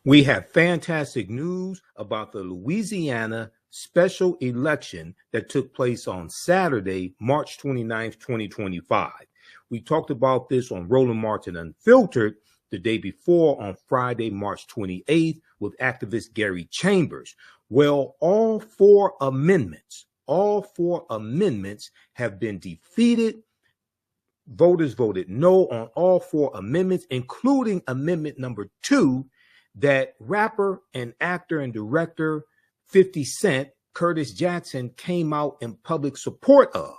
We have fantastic news about the Louisiana special election that took place on Saturday, March 29th, 2025. We talked about this on Roland Unfiltered the day before on Friday, March 28th with activist Gary Chambers. Well, all four amendments have been defeated. Voters voted no on all four amendments, including amendment number 2 that rapper and actor and director 50 Cent, Curtis Jackson, came out in public support of.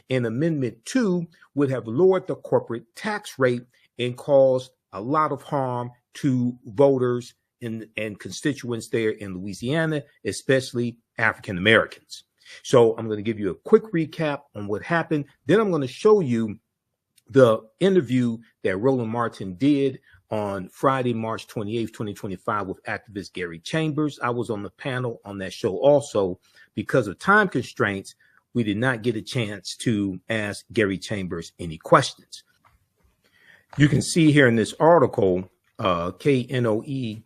And Amendment 2 would have lowered the corporate tax rate and caused a lot of harm to voters and constituents there in Louisiana, especially African Americans. So I'm going to give you a quick recap on what happened. Then I'm going to show you the interview that Roland Martin did on Friday, March 28th, 2025 with activist Gary Chambers. I was on the panel on that show also. Because of time constraints, we did not get a chance to ask Gary Chambers any questions. You can see here in this article, KNOE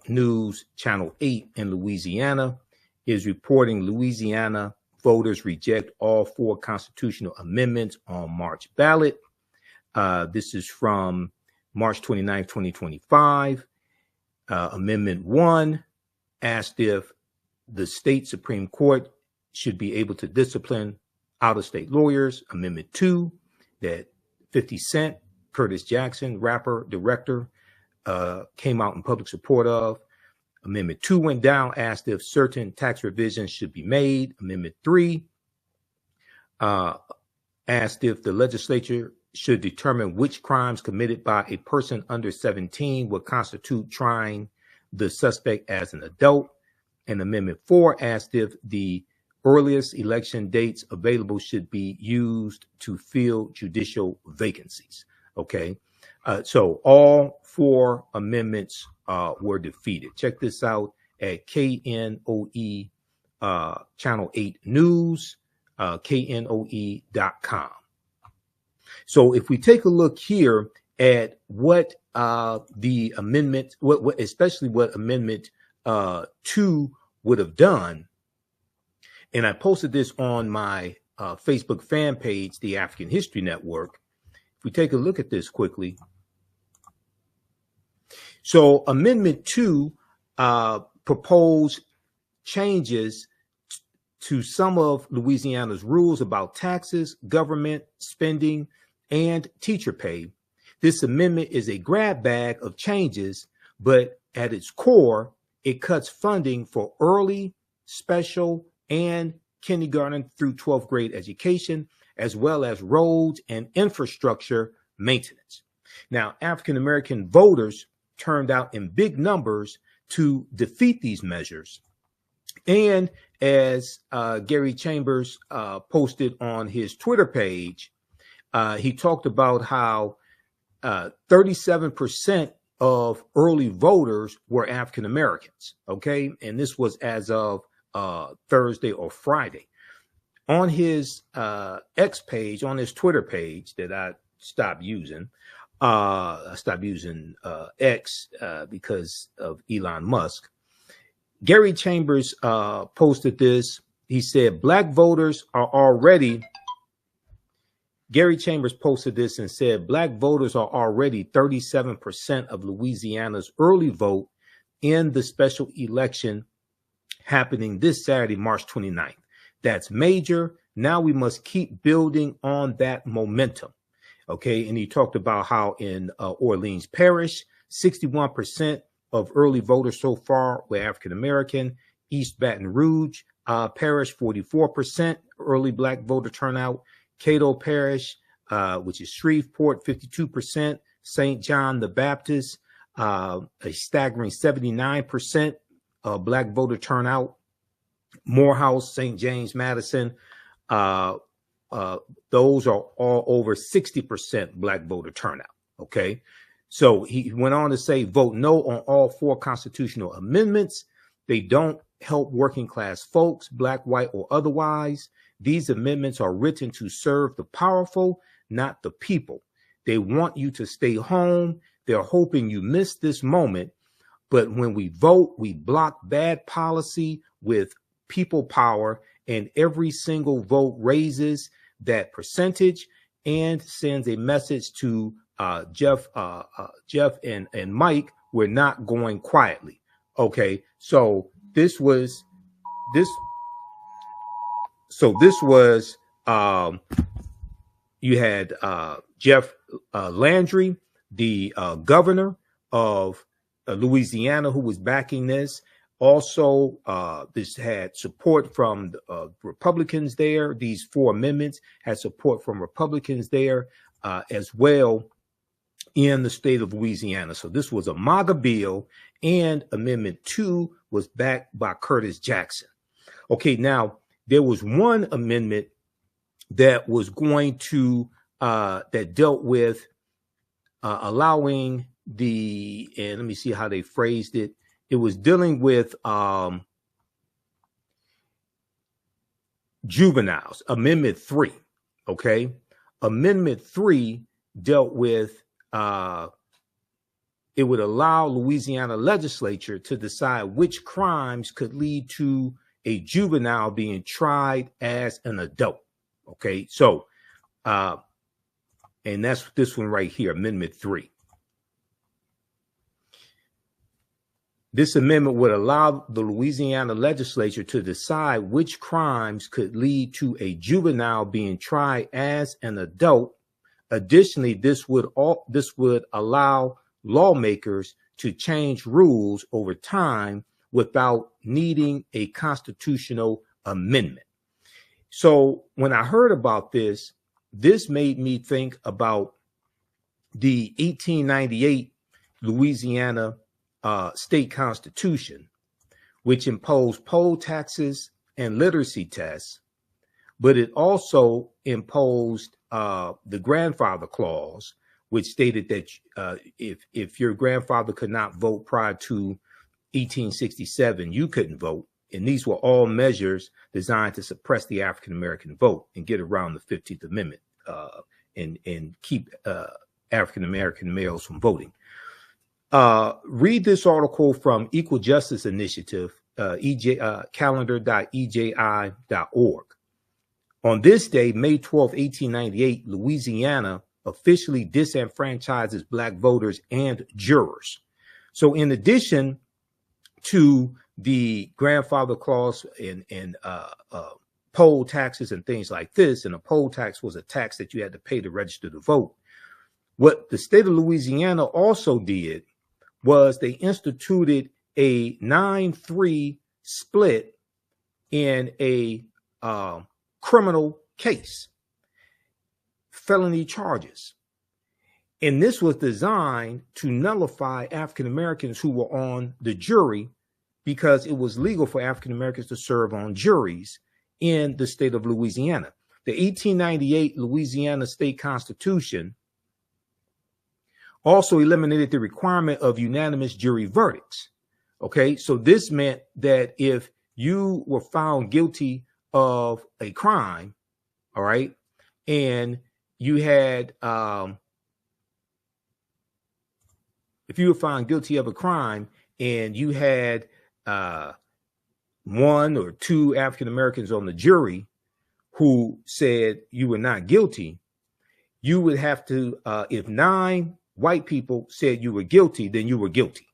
News Channel 8 in Louisiana is reporting Louisiana voters reject all 4 constitutional amendments on March ballot. This is from March 29, 2025. Amendment 1 asked if the state Supreme Court should be able to discipline out-of-state lawyers. Amendment 2, that 50 Cent, Curtis Jackson, rapper, director, came out in public support of. Amendment 2 went down, asked if certain tax revisions should be made. Amendment 3 asked if the legislature should determine which crimes committed by a person under 17 would constitute trying the suspect as an adult. And Amendment 4 asked if the earliest election dates available should be used to fill judicial vacancies. Okay, so all 4 amendments were defeated. Check this out at KNOE Channel 8 News, knoe.com. So if we take a look here at what the amendment, especially what Amendment 2 would have done, and I posted this on my Facebook fan page, the African History Network. If we take a look at this quickly. So Amendment 2 proposed changes to some of Louisiana's rules about taxes, government spending, and teacher pay. This amendment is a grab bag of changes, but at its core, it cuts funding for early, special, and kindergarten through 12th grade education, as well as roads and infrastructure maintenance. Now, African-American voters turned out in big numbers to defeat these measures. And as Gary Chambers posted on his Twitter page, he talked about how 37% of early voters were African Americans. Okay. And this was as of Thursday or Friday. On his X page, on his Twitter page that I stopped using, X because of Elon Musk. Gary Chambers posted this. He said, Gary Chambers posted this and said, Black voters are already 37% of Louisiana's early vote in the special election happening this Saturday, March 29th. That's major. Now we must keep building on that momentum. Okay. And he talked about how in Orleans Parish, 61% of early voters so far were African-American. East Baton Rouge Parish, 44% early Black voter turnout. Cato Parish, which is Shreveport, 52%. St. John the Baptist, a staggering 79% Black voter turnout. Morehouse, St. James, Madison, those are all over 60% Black voter turnout. Okay. So he went on to say, vote no on all 4 constitutional amendments. They don't help working class folks, Black, white, or otherwise. These amendments are written to serve the powerful, not the people. They want you to stay home. They're hoping you miss this moment But when we vote, we block bad policy with people power, and every single vote raises that percentage and sends a message to Jeff and Mike, we're not going quietly. Okay, so this was you had Jeff Landry, the governor of Louisiana, who was backing this. Also, this had support from Republicans there. These 4 amendments had support from Republicans there as well in the state of Louisiana. So this was a MAGA bill, and Amendment 2 was backed by Curtis Jackson. Okay, now there was one amendment that was going to that dealt with allowing and let me see how they phrased it. It was dealing with juveniles, Amendment 3. Okay, Amendment 3 dealt with it would allow Louisiana legislature to decide which crimes could lead to a juvenile being tried as an adult. Okay, so and that's this one right here, Amendment 3. This amendment would allow the Louisiana legislature to decide which crimes could lead to a juvenile being tried as an adult. Additionally, this would allow lawmakers to change rules over time without needing a constitutional amendment. So when I heard about this, this made me think about the 1898 Louisiana state constitution, which imposed poll taxes and literacy tests, but it also imposed the grandfather clause, which stated that if your grandfather could not vote prior to 1867, you couldn't vote. And these were all measures designed to suppress the African-American vote and get around the 15th Amendment and keep African-American males from voting. Read this article from Equal Justice Initiative, calendar.eji.org. On this day, May 12, 1898, Louisiana officially disenfranchises Black voters and jurors. So in addition to the grandfather clause and poll taxes and things like this, and a poll tax was a tax that you had to pay to register to vote, what the state of Louisiana also did was they instituted a 9-3 split in a criminal case, felony charges. And this was designed to nullify African Americans who were on the jury, because it was legal for African Americans to serve on juries in the state of Louisiana. The 1898 Louisiana State Constitution also eliminated the requirement of unanimous jury verdicts. Okay, so this meant that if you were found guilty of a crime, all right, and you had, if you were found guilty of a crime and you had 1 or 2 African Americans on the jury who said you were not guilty, you would have to, if 9 white people said you were guilty, then you were guilty.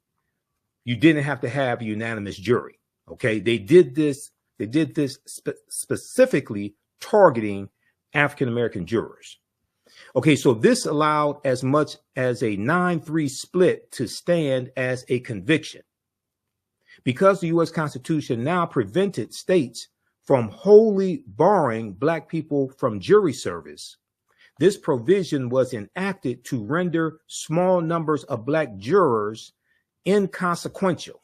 You didn't have to have a unanimous jury. Okay, they did this specifically targeting African American jurors. Okay, so this allowed as much as a 9-3 split to stand as a conviction. Because the U.S. Constitution now prevented states from wholly barring Black people from jury service, this provision was enacted to render small numbers of Black jurors inconsequential.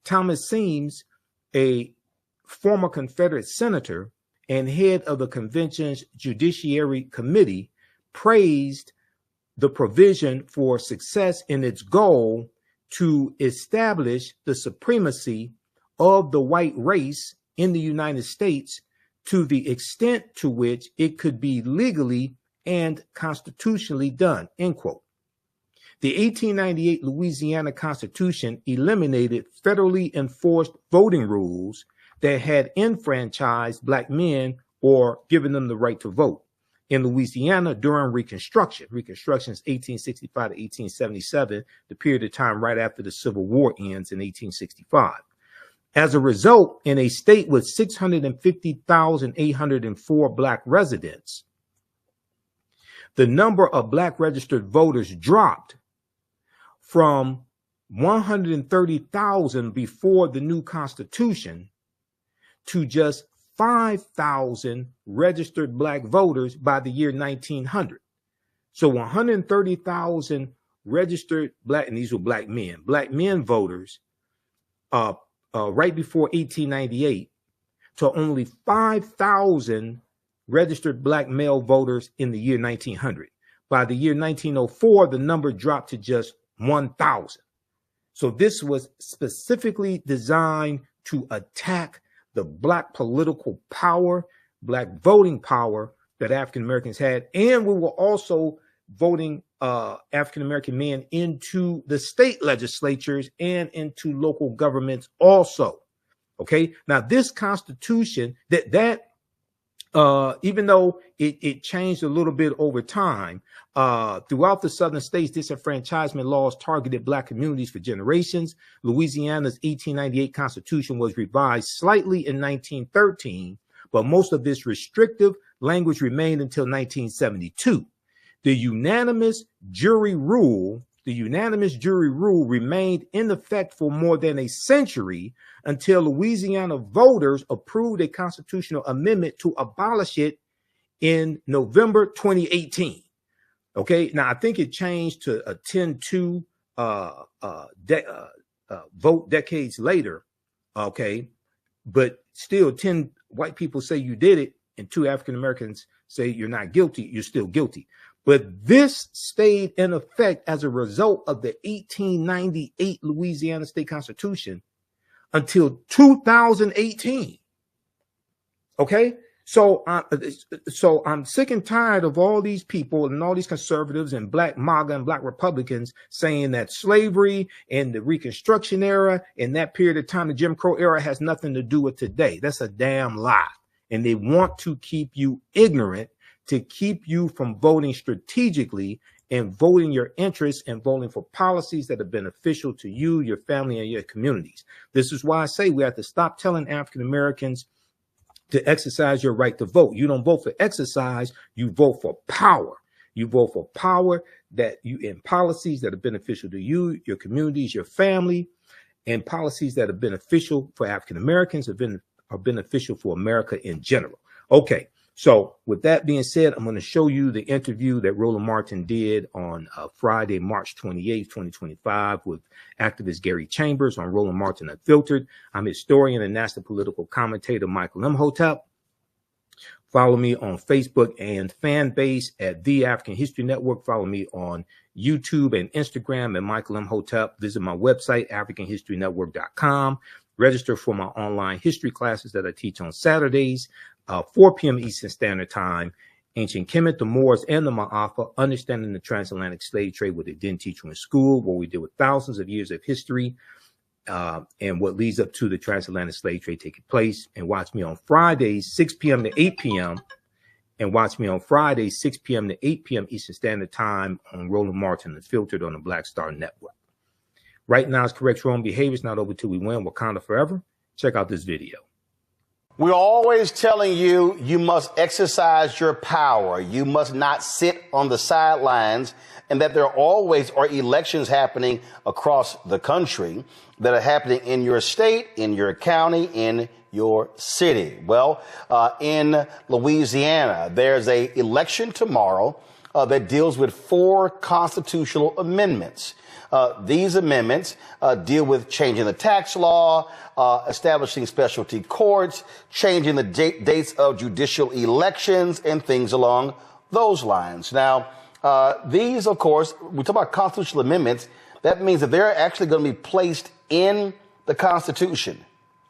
Thomas Seams, a former Confederate senator and head of the convention's Judiciary Committee, praised the provision for success in its goal to establish the supremacy of the white race in the United States to the extent to which it could be legally and constitutionally done, end quote. The 1898 Louisiana Constitution eliminated federally enforced voting rules that had enfranchised Black men or given them the right to vote in Louisiana during Reconstruction. Reconstruction is 1865 to 1877, the period of time right after the Civil War ends in 1865. As a result, in a state with 650,804 Black residents, the number of Black registered voters dropped from 130,000 before the new Constitution to just 5,000 registered Black voters by the year 1900. So 130,000 registered Black, and these were Black men voters, right before 1898, to only 5,000 registered Black male voters in the year 1900. By the year 1904, the number dropped to just 1,000. So this was specifically designed to attack the Black political power, Black voting power that African Americans had. And we were also voting African American men into the state legislatures and into local governments also. Okay. Now this Constitution, even though it changed a little bit over time, throughout the southern states, disenfranchisement laws targeted Black communities for generations. Louisiana's 1898 Constitution was revised slightly in 1913, but most of this restrictive language remained until 1972. The unanimous jury rule remained in effect for more than a century until Louisiana voters approved a constitutional amendment to abolish it in November 2018. Okay, now I think it changed to a 10-2 vote decades later. Okay, but still 10 white people say you did it and 2 African Americans say you're not guilty, you're still guilty. But this stayed in effect as a result of the 1898 Louisiana State Constitution until 2018. Okay, so I'm sick and tired of all these people and all these conservatives and Black MAGA and Black Republicans saying that slavery and the Reconstruction era and that period of time, the Jim Crow era, has nothing to do with today. That's a damn lie. And they want to keep you ignorant, to keep you from voting strategically and voting your interests and voting for policies that are beneficial to you, your family, and your communities. This is why I say we have to stop telling African Americans to exercise your right to vote. You don't vote for exercise, you vote for power. You vote for power in policies that are beneficial to you, your communities, your family, and policies that are beneficial for African Americans, are beneficial for America in general. Okay. So with that being said, I'm going to show you the interview that Roland Martin did on Friday, March 28, 2025 with activist Gary Chambers on Roland Martin Unfiltered. I'm historian and national political commentator Michael Imhotep. Follow me on Facebook and fan base at The African History Network. Follow me on YouTube and Instagram at Michael Imhotep. Visit my website, AfricanHistoryNetwork.com. Register for my online history classes that I teach on Saturdays, 4 p.m. Eastern Standard Time. Ancient Kemet, the Moors, and the Ma'afa, understanding the transatlantic slave trade, what they didn't teach you in school, what we did with thousands of years of history, and what leads up to the transatlantic slave trade taking place. And watch me on Fridays, 6 p.m. to 8 p.m. And watch me on Fridays, 6 p.m. to 8 p.m. Eastern Standard Time on Roland Martin Unfiltered on the Black Star Network. Right now, it's correct wrong behavior. It's not over till we win. Wakanda forever. Check out this video. We're always telling you, you must exercise your power. You must not sit on the sidelines, and that there always are elections happening across the country that are happening in your state, in your county, in your city. Well, in Louisiana, there's an election tomorrow that deals with 4 constitutional amendments. These amendments deal with changing the tax law, establishing specialty courts, changing the dates of judicial elections, and things along those lines. Now, these, of course, we talk about constitutional amendments. That means that they're actually going to be placed in the Constitution.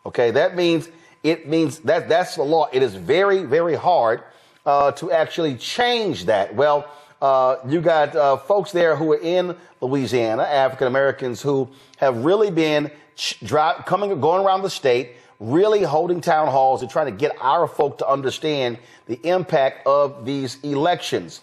Okay, that means that's the law. It is very, very hard to actually change that. Well, you got folks there who are in Louisiana, African Americans who have really been going around the state, really holding town halls and trying to get our folk to understand the impact of these elections.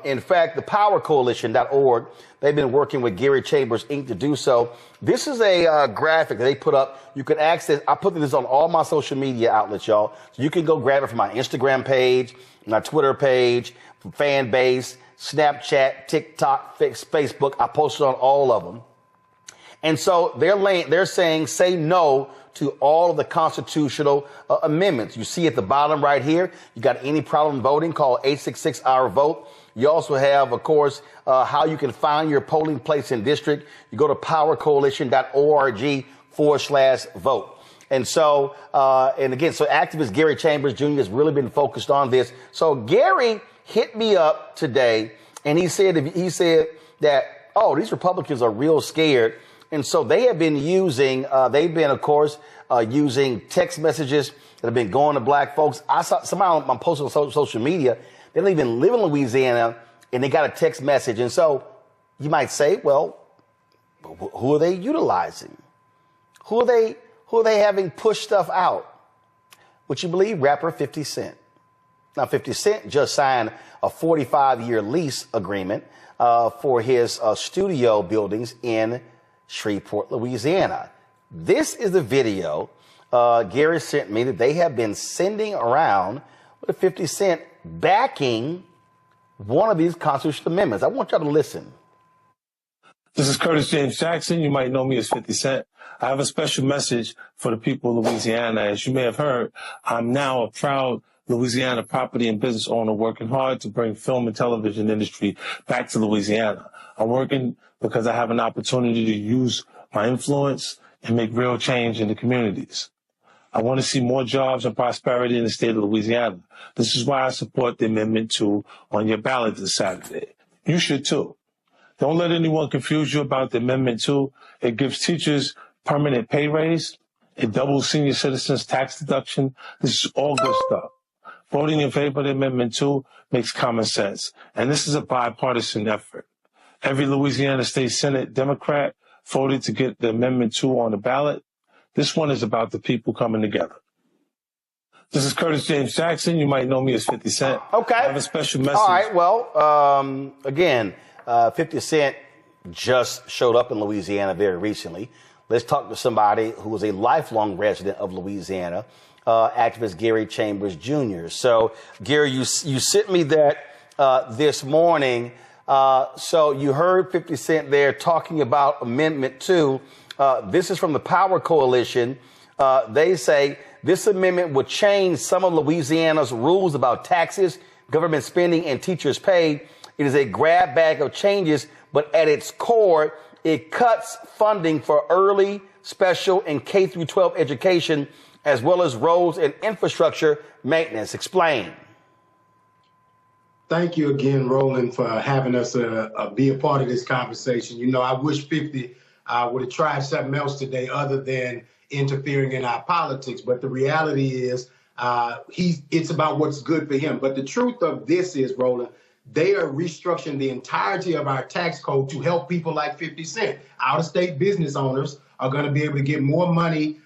In fact, the powercoalition.org, they've been working with Gary Chambers, Inc. to do so. This is a graphic that they put up. You can access. I put this on all my social media outlets, y'all. So you can go grab it from my Instagram page, my Twitter page, from fan base, Snapchat, TikTok, Facebook. I posted on all of them. And so they're saying say no to all of the constitutional amendments. You see at the bottom right here, you got any problem voting, call 866-OUR-VOTE. You also have, of course, how you can find your polling place and district. You go to powercoalition.org/vote. And so, and again, so activist Gary Chambers Jr. has really been focused on this. So Gary hit me up today and he said that, oh, these Republicans are real scared. And so they have been using, of course, using text messages that have been going to black folks. I saw somebody on posting on social media. They don't even live in Louisiana and they got a text message. And so you might say, well, who are they utilizing? Who are they having pushed stuff out? Would you believe rapper 50 Cent? Now, 50 Cent just signed a 45-year lease agreement for his studio buildings in Shreveport, Louisiana. This is the video Gary sent me that they have been sending around with 50 Cent backing one of these constitutional amendments. I want y'all to listen. This is Curtis James Jackson. You might know me as 50 Cent. I have a special message for the people of Louisiana. As you may have heard, I'm now a proud Louisiana property and business owner working hard to bring film and television industry back to Louisiana. I'm working because I have an opportunity to use my influence and make real change in the communities. I want to see more jobs and prosperity in the state of Louisiana. This is why I support the Amendment 2 on your ballot this Saturday. You should too. Don't let anyone confuse you about the Amendment 2. It gives teachers permanent pay raise. It doubles senior citizens tax deduction. This is all good stuff. Voting in favor of the Amendment 2 makes common sense. And this is a bipartisan effort. Every Louisiana State Senate Democrat voted to get the Amendment 2 on the ballot. This one is about the people coming together. This is Curtis James Jackson. You might know me as 50 Cent. Okay. I have a special message. All right. Well, again, 50 Cent just showed up in Louisiana very recently. Let's talk to somebody who is a lifelong resident of Louisiana, activist Gary Chambers Jr. So, Gary, you sent me that this morning. So you heard 50 Cent there talking about Amendment 2. This is from the Power Coalition. They say this amendment would change some of Louisiana's rules about taxes, government spending, and teachers' pay. It is a grab bag of changes, but at its core, it cuts funding for early, special, and K-12 education, as well as roads and infrastructure maintenance. Explain. Thank you again, Roland, for having us be a part of this conversation. You know, I wish 50 would have tried something else today other than interfering in our politics. But the reality is it's about what's good for him. But the truth of this is, Roland, they are restructuring the entirety of our tax code to help people like 50 Cent. Out-of-state business owners are going to be able to get more money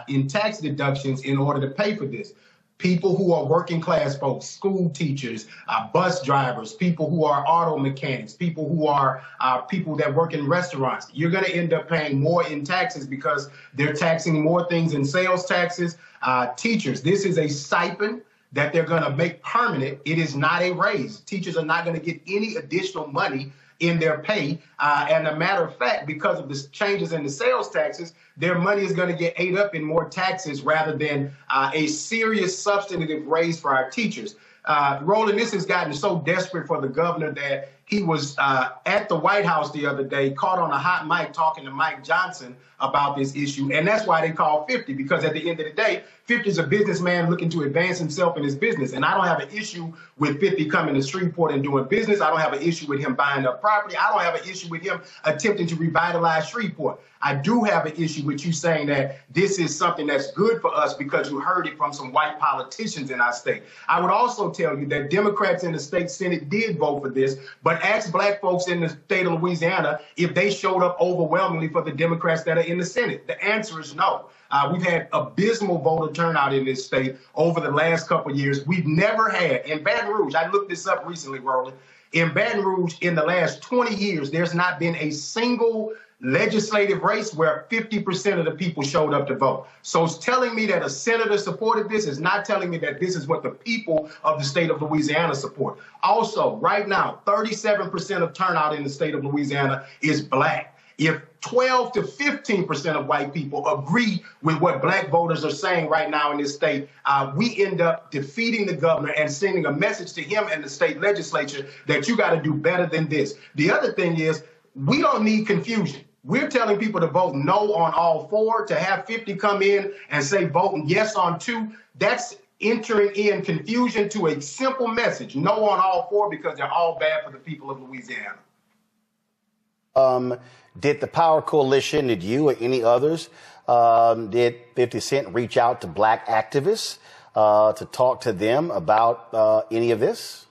in tax deductions in order to pay for this. People who are working class folks, school teachers, bus drivers, people who are auto mechanics, people who are people that work in restaurants. You're going to end up paying more in taxes because they're taxing more things in sales taxes. Teachers, this is a stipend that they're going to make permanent. It is not a raise. Teachers are not going to get any additional money in their pay. And a matter of fact, because of the changes in the sales taxes, their money is going to get ate up in more taxes rather than a serious substantive raise for our teachers. Roland, this has gotten so desperate for the governor that he was at the White House the other day, caught on a hot mic talking to Mike Johnson about this issue. And that's why they call 50, because at the end of the day, 50 is a businessman looking to advance himself in his business. And I don't have an issue with 50 coming to Shreveport and doing business. I don't have an issue with him buying up property. I don't have an issue with him attempting to revitalize Shreveport. I do have an issue with you saying that this is something that's good for us because you heard it from some white politicians in our state. I would also tell you that Democrats in the state Senate did vote for this, but ask black folks in the state of Louisiana if they showed up overwhelmingly for the Democrats that are in the Senate. The answer is no. We've had abysmal voter turnout in this state over the last couple of years. We've never had, in Baton Rouge, I looked this up recently, Roland, in Baton Rouge in the last 20 years, there's not been a single legislative race where 50% of the people showed up to vote. So it's telling me that a senator supported this is not telling me that this is what the people of the state of Louisiana support. Also, right now, 37% of turnout in the state of Louisiana is black. If 12 to 15% of white people agree with what black voters are saying right now in this state, we end up defeating the governor and sending a message to him and the state legislature that you got to do better than this. The other thing is, we don't need confusion. We're telling people to vote no on all four. To have 50 come in and say voting yes on two, that's entering in confusion to a simple message, no on all four, because they're all bad for the people of Louisiana. Did the Power Coalition, did you or any others, did 50 Cent reach out to black activists to talk to them about any of this?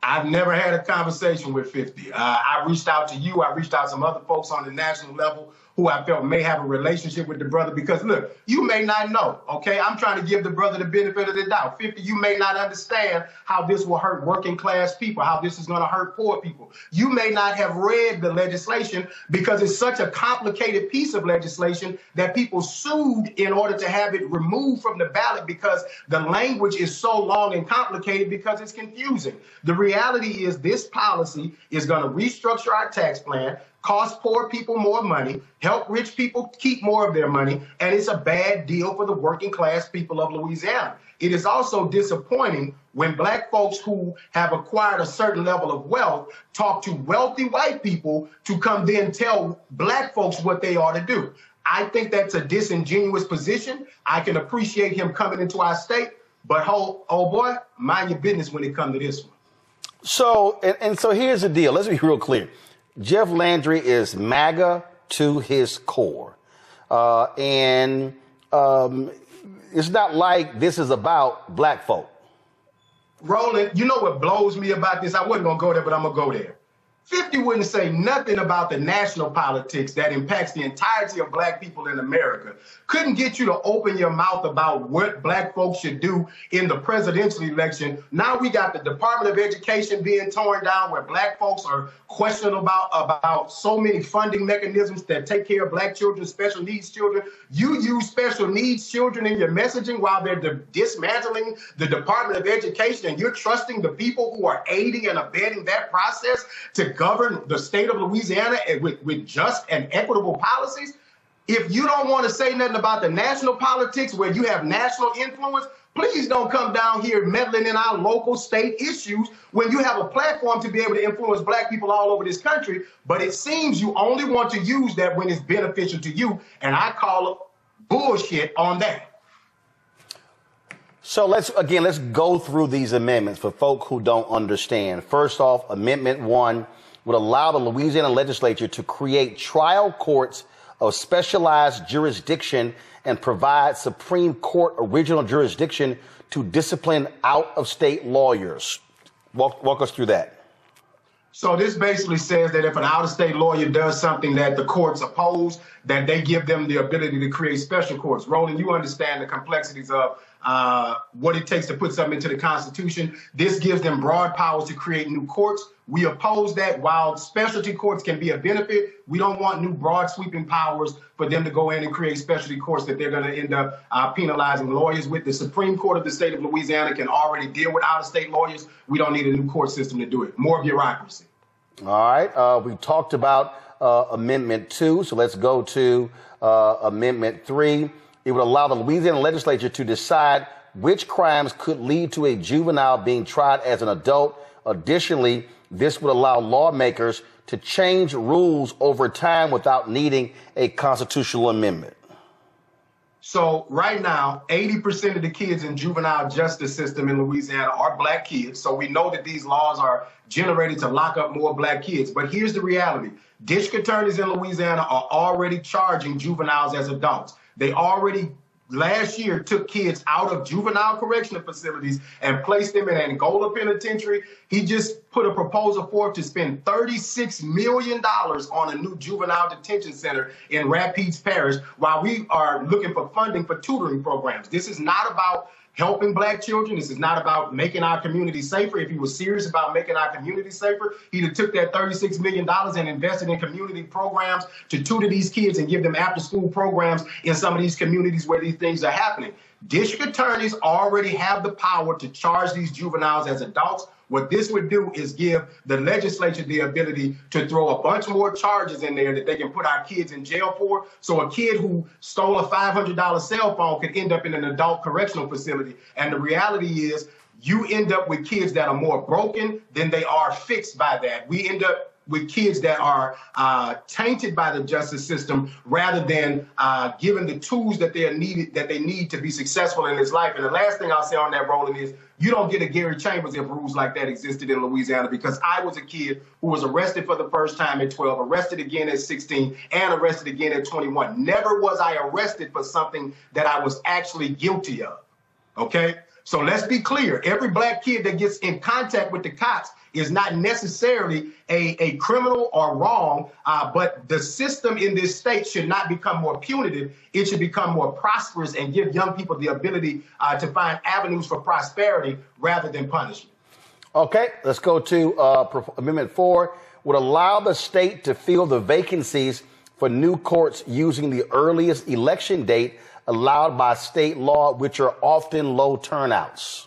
I've never had a conversation with 50. I reached out to you. I reached out to some other folks on the national level who I felt may have a relationship with the brother, because look, you may not know, okay? I'm trying to give the brother the benefit of the doubt. 50, you may not understand how this will hurt working class people, how this is gonna hurt poor people. You may not have read the legislation because it's such a complicated piece of legislation that people sued in order to have it removed from the ballot because the language is so long and complicated because it's confusing. The reality is this policy is gonna restructure our tax plan, cost poor people more money, help rich people keep more of their money, and it's a bad deal for the working class people of Louisiana. It is also disappointing when black folks who have acquired a certain level of wealth talk to wealthy white people to come then tell black folks what they ought to do. I think that's a disingenuous position. I can appreciate him coming into our state, but oh boy, mind your business when it comes to this one. So, and so here's the deal. Let's be real clear. Jeff Landry is MAGA to his core. And it's not like this is about black folk. Roland, you know what blows me about this? I wasn't going to go there, but I'm going to go there. 50 wouldn't say nothing about the national politics that impacts the entirety of black people in America. Couldn't get you to open your mouth about what black folks should do in the presidential election. Now we got the Department of Education being torn down, where black folks are questioning about so many funding mechanisms that take care of black children, special needs children. You use special needs children in your messaging while they're dismantling the Department of Education, and you're trusting the people who are aiding and abetting that process to govern the state of Louisiana with just and equitable policies. If you don't want to say nothing about the national politics where you have national influence, please don't come down here meddling in our local state issues when you have a platform to be able to influence black people all over this country. But it seems you only want to use that when it's beneficial to you, and I call bullshit on that. So let's go through these amendments for folk who don't understand. First off, Amendment 1 would allow the Louisiana legislature to create trial courts of specialized jurisdiction and provide Supreme Court original jurisdiction to discipline out-of-state lawyers. Walk us through that. So this basically says that if an out-of-state lawyer does something that the courts oppose, that they give them the ability to create special courts. Roland, you understand the complexities of what it takes to put something into the Constitution. This gives them broad powers to create new courts. We oppose that. While specialty courts can be a benefit, we don't want new broad sweeping powers for them to go in and create specialty courts that they're going to end up penalizing lawyers with. The Supreme Court of the state of Louisiana can already deal with out-of-state lawyers. We don't need a new court system to do it. More bureaucracy. All right. We talked about Amendment 2, so let's go to Amendment 3. It would allow the Louisiana legislature to decide which crimes could lead to a juvenile being tried as an adult. Additionally, this would allow lawmakers to change rules over time without needing a constitutional amendment. So right now, 80% of the kids in juvenile justice system in Louisiana are black kids. So we know that these laws are generated to lock up more black kids. But here's the reality. District attorneys in Louisiana are already charging juveniles as adults. They already last year took kids out of juvenile correctional facilities and placed them in Angola Penitentiary. He just put a proposal forth to spend $36 million on a new juvenile detention center in Rapides Parish while we are looking for funding for tutoring programs. This is not about helping black children. This is not about making our community safer. If he was serious about making our community safer, he'd have took that $36 million and invested in community programs to tutor these kids and give them after-school programs in some of these communities where these things are happening. District attorneys already have the power to charge these juveniles as adults. What this would do is give the legislature the ability to throw a bunch more charges in there that they can put our kids in jail for. So a kid who stole a $500 cell phone could end up in an adult correctional facility. And the reality is you end up with kids that are more broken than they are fixed by that. We end up with kids that are tainted by the justice system rather than given the tools that they need to be successful in this life. And the last thing I'll say on that, Roland, is you don't get a Gary Chambers if rules like that existed in Louisiana, because I was a kid who was arrested for the first time at 12, arrested again at 16, and arrested again at 21. Never was I arrested for something that I was actually guilty of, okay? So let's be clear. Every black kid that gets in contact with the cops is not necessarily a criminal or wrong, but the system in this state should not become more punitive. It should become more prosperous and give young people the ability to find avenues for prosperity rather than punishment. Okay, let's go to Amendment 4. Would allow the state to fill the vacancies for new courts using the earliest election date allowed by state law, which are often low turnouts.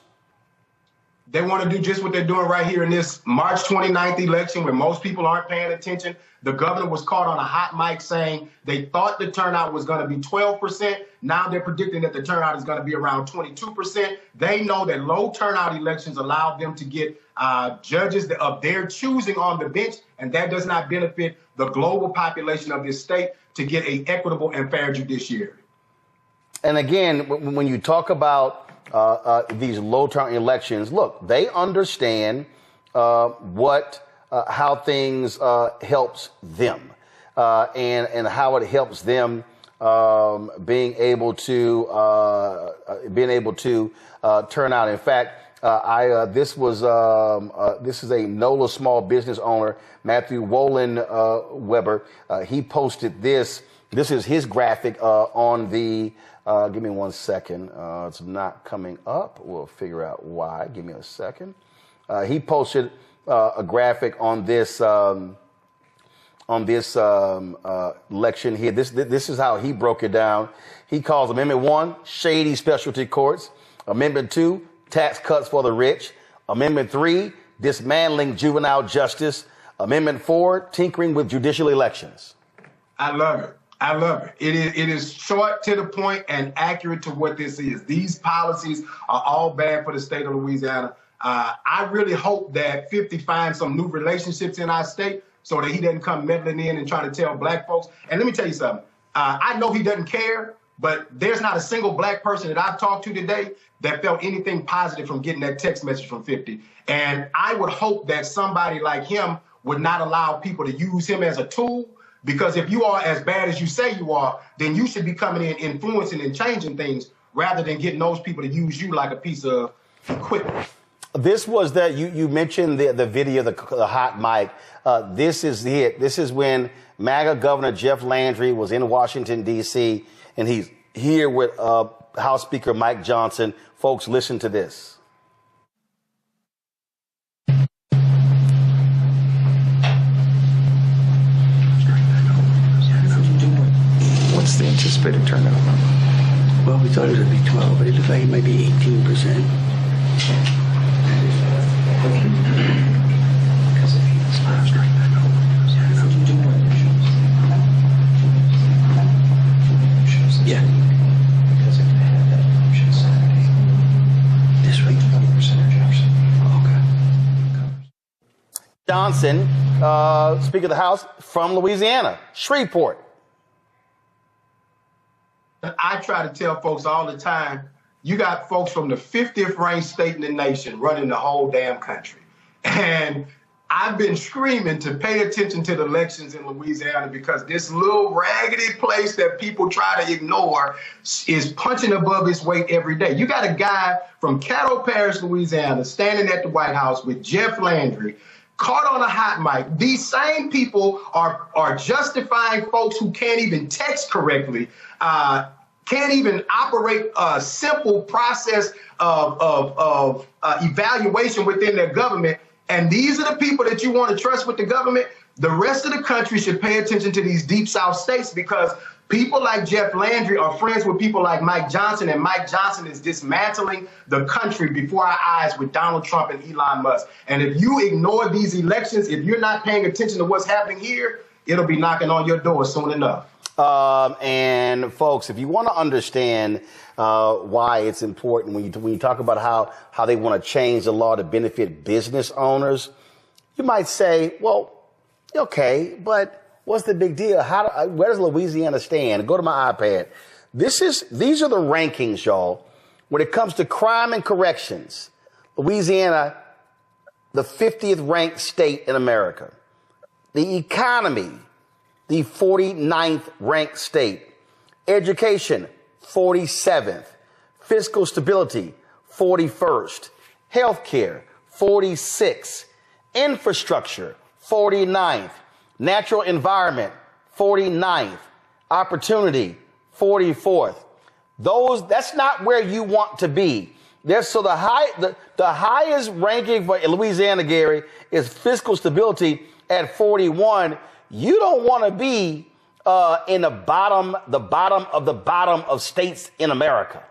They want to do just what they're doing right here in this March 29th election where most people aren't paying attention. The governor was caught on a hot mic saying they thought the turnout was going to be 12%. Now they're predicting that the turnout is going to be around 22%. They know that low turnout elections allow them to get judges of their choosing on the bench, and that does not benefit the global population of this state to get an equitable and fair judiciary. And again, when you talk about these low turnout elections, look, they understand how things helps them and how it helps them being able to turn out. In fact, this is a NOLA small business owner, Matthew Roland Weber. He posted this. This is his graphic on the. Give me 1 second. It's not coming up. We'll figure out why. Give me a second. He posted a graphic on this election here. This is how he broke it down. He calls Amendment 1 shady specialty courts. Amendment 2 tax cuts for the rich. Amendment 3 dismantling juvenile justice. Amendment 4 tinkering with judicial elections. I love it. I love it. It is short, to the point, and accurate to what this is. These policies are all bad for the state of Louisiana. I really hope that 50 finds some new relationships in our state so that he doesn't come meddling in and trying to tell black folks. And let me tell you something. I know he doesn't care, but there's not a single black person that I've talked to today that felt anything positive from getting that text message from 50. And I would hope that somebody like him would not allow people to use him as a tool. Because if you are as bad as you say you are, then you should be coming in, influencing and changing things rather than getting those people to use you like a piece of equipment. This was that you mentioned the video, the hot mic. This is it. This is when MAGA Governor Jeff Landry was in Washington, D.C., and he's here with House Speaker Mike Johnson. Folks, listen to this. What's the anticipated turnout number? Well, we thought it would be 12, but it looks like it might be 18%. Yeah. This week. Okay. Johnson, Speaker of the House from Louisiana, Shreveport. I try to tell folks all the time, you got folks from the 50th ranked state in the nation running the whole damn country. And I've been screaming to pay attention to the elections in Louisiana because this little raggedy place that people try to ignore is punching above its weight every day. You got a guy from Caddo Parish, Louisiana, standing at the White House with Jeff Landry, caught on a hot mic. These same people are justifying folks who can't even text correctly, can't even operate a simple process of evaluation within their government. And these are the people that you want to trust with the government. The rest of the country should pay attention to these deep South states because people like Jeff Landry are friends with people like Mike Johnson, and Mike Johnson is dismantling the country before our eyes with Donald Trump and Elon Musk. And if you ignore these elections, if you're not paying attention to what's happening here, it'll be knocking on your door soon enough. And folks, if you want to understand why it's important when you talk about how they want to change the law to benefit business owners, you might say, well, okay, but what's the big deal? Where does Louisiana stand? Go to my iPad. These are the rankings, y'all. When it comes to crime and corrections, Louisiana, the 50th ranked state in America. The economy, the 49th ranked state. Education, 47th. Fiscal stability, 41st. Healthcare, 46th. Infrastructure, 49th. Natural environment, 49th. Opportunity, 44th. That's not where you want to be. So the highest ranking for Louisiana, Gary, is fiscal stability at 41. You don't want to be in the bottom of states in America.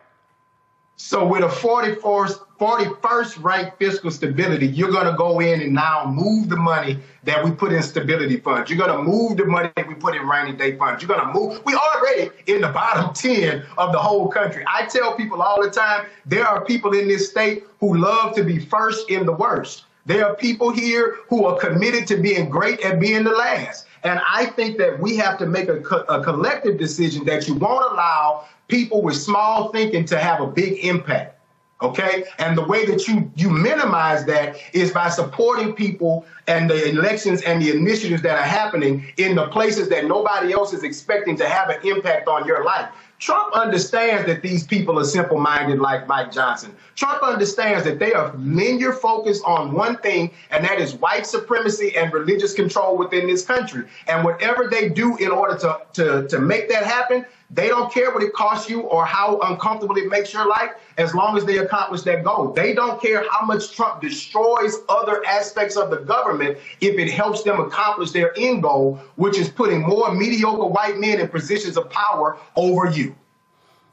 So with a 41st ranked fiscal stability, you're going to go in and now move the money that we put in stability funds. You're going to move the money that we put in rainy day funds. You're going to move. We already in the bottom 10 of the whole country. I tell people all the time, there are people in this state who love to be first in the worst. There are people here who are committed to being great at being the last. And I think that we have to make a collective decision that you won't allow people with small thinking to have a big impact. OK, and the way that you minimize that is by supporting people and the elections and the initiatives that are happening in the places that nobody else is expecting to have an impact on your life. Trump understands that these people are simple-minded like Mike Johnson. Trump understands that they are linear focused on one thing, and that is white supremacy and religious control within this country. And whatever they do in order to make that happen, they don't care what it costs you or how uncomfortable it makes your life, as long as they accomplish that goal. They don't care how much Trump destroys other aspects of the government if it helps them accomplish their end goal, which is putting more mediocre white men in positions of power over you.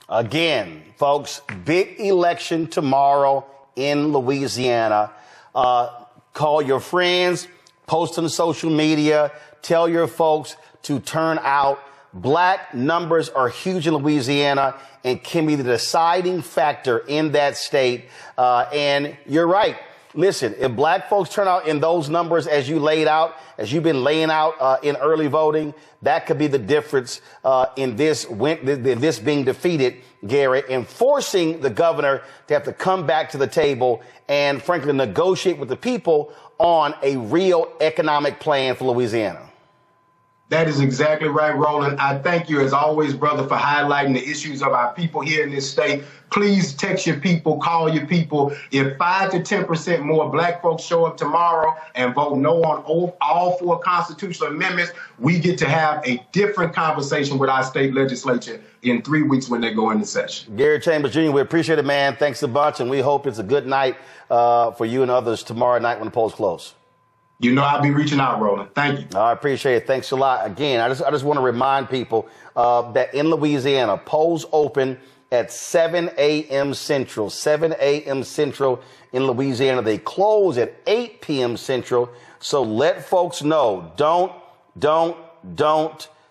Again, folks, big election tomorrow in Louisiana. Call your friends, post on social media, tell your folks to turn out. Black numbers are huge in Louisiana and can be the deciding factor in that state. And you're right. Listen, if black folks turn out in those numbers as you laid out, as you've been laying out in early voting, that could be the difference in this being defeated, Gary, and forcing the governor to have to come back to the table and, frankly, negotiate with the people on a real economic plan for Louisiana. That is exactly right, Roland. I thank you, as always, brother, for highlighting the issues of our people here in this state. Please text your people, call your people. If 5 to 10% more black folks show up tomorrow and vote no on all 4 constitutional amendments, we get to have a different conversation with our state legislature in 3 weeks when they go into session. Gary Chambers Jr., we appreciate it, man. Thanks a bunch, and we hope it's a good night for you and others tomorrow night when the polls close. You know I'll be reaching out, Roland. Thank you. I appreciate it. Thanks a lot. Again, I just want to remind people that in Louisiana, polls open at 7 a.m. Central. 7 a.m. Central in Louisiana. They close at 8 p.m. Central. So let folks know, don't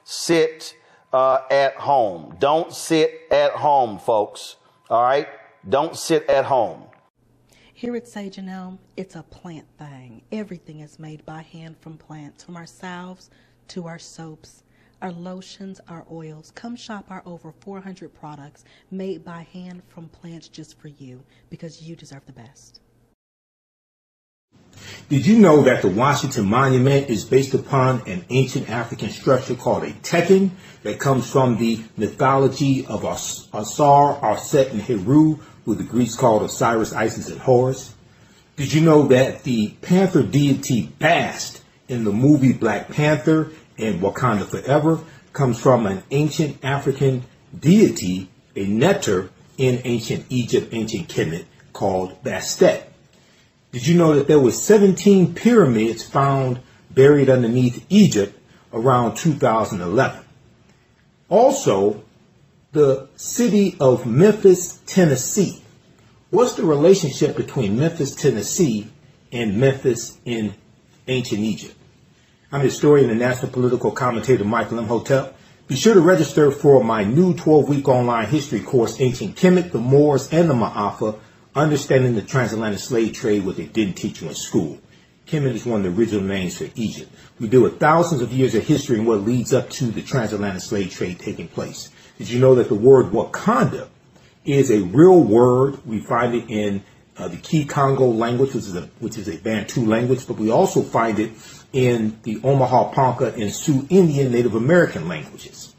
sit at home. Don't sit at home, folks. All right? Don't sit at home. Here at Sage and Elm, it's a plant thing. Everything is made by hand from plants, from our salves to our soaps, our lotions, our oils. Come shop our over 400 products made by hand from plants just for you, because you deserve the best. Did you know that the Washington Monument is based upon an ancient African structure called a tekken that comes from the mythology of Asar, Arset, and Heru, who the Greeks called Osiris, Isis, and Horus? Did you know that the panther deity Bast in the movie Black Panther and Wakanda Forever comes from an ancient African deity, a neter in ancient Egypt, ancient Kemet, called Bastet? Did you know that there were 17 pyramids found buried underneath Egypt around 2011? Also, the city of Memphis, Tennessee. What's the relationship between Memphis, Tennessee and Memphis in ancient Egypt? I'm historian and national political commentator Michael Imhotep. Be sure to register for my new 12-week online history course, Ancient Kemet, the Moors, and the Ma'afa, Understanding the Transatlantic Slave Trade, what they didn't teach you in school. Kemet is one of the original names for Egypt. We deal with thousands of years of history and what leads up to the transatlantic slave trade taking place. Did you know that the word Wakanda is a real word? We find it in the Key Congo language, which is a Bantu language, but we also find it in the Omaha Ponca and Sioux Indian Native American languages.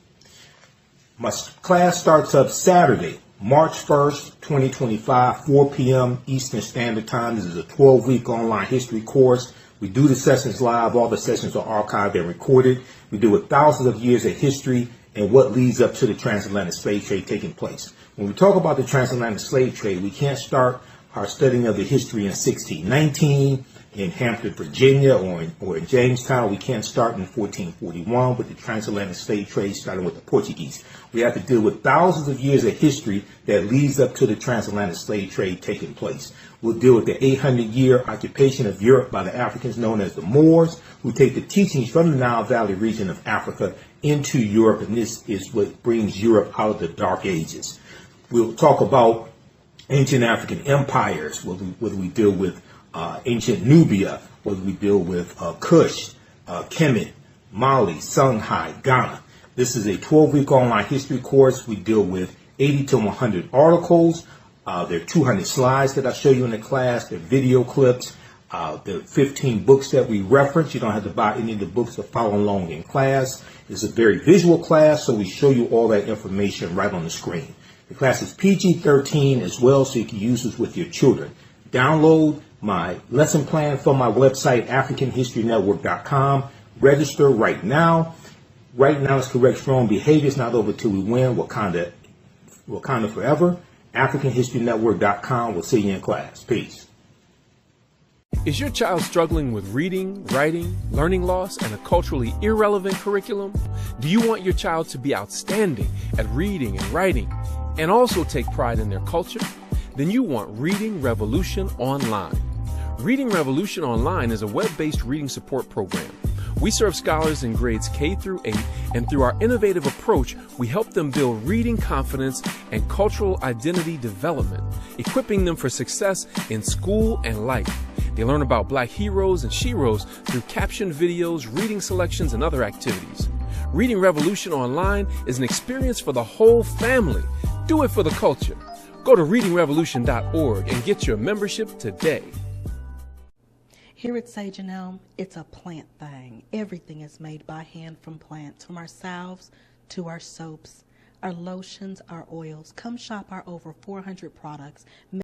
My class starts up Saturday, March 1st, 2025, 4 p.m. Eastern Standard Time. This is a 12-week online history course. We do the sessions live. All the sessions are archived and recorded. We deal with thousands of years of history and what leads up to the transatlantic slave trade taking place. When we talk about the transatlantic slave trade, we can't start our studying of the history in 1619 in Hampton, Virginia, or in Jamestown. We can't start in 1441 with the transatlantic slave trade starting with the Portuguese. We have to deal with thousands of years of history that leads up to the transatlantic slave trade taking place. We'll deal with the 800-year occupation of Europe by the Africans known as the Moors, who take the teachings from the Nile Valley region of Africa into Europe, and this is what brings Europe out of the Dark Ages. We'll talk about ancient African empires, whether we deal with ancient Nubia, whether we deal with Kush, Kemet, Mali, Songhai, Ghana. This is a 12-week online history course. We deal with 80 to 100 articles. There are 200 slides that I show you in the class. There are video clips. There are 15 books that we reference. You don't have to buy any of the books to follow along in class. It's a very visual class, so we show you all that information right on the screen. The class is PG-13 as well, so you can use this with your children. Download my lesson plan from my website, AfricanHistoryNetwork.com. Register right now. Right now it's correct wrong behaviors, not over till we win. Wakanda forever. AfricanHistoryNetwork.com. We'll see you in class. Peace. Is your child struggling with reading, writing, learning loss, and a culturally irrelevant curriculum? Do you want your child to be outstanding at reading and writing and also take pride in their culture? Then you want Reading Revolution Online. Reading Revolution Online is a web-based reading support program. We serve scholars in grades K through 8, and through our innovative approach, we help them build reading confidence and cultural identity development, equipping them for success in school and life. They learn about Black heroes and sheroes through captioned videos, reading selections, and other activities. Reading Revolution Online is an experience for the whole family. Do it for the culture. Go to readingrevolution.org and get your membership today. Here at Sage and Elm, it's a plant thing. Everything is made by hand from plants, from our salves to our soaps, our lotions, our oils. Come shop our over 400 products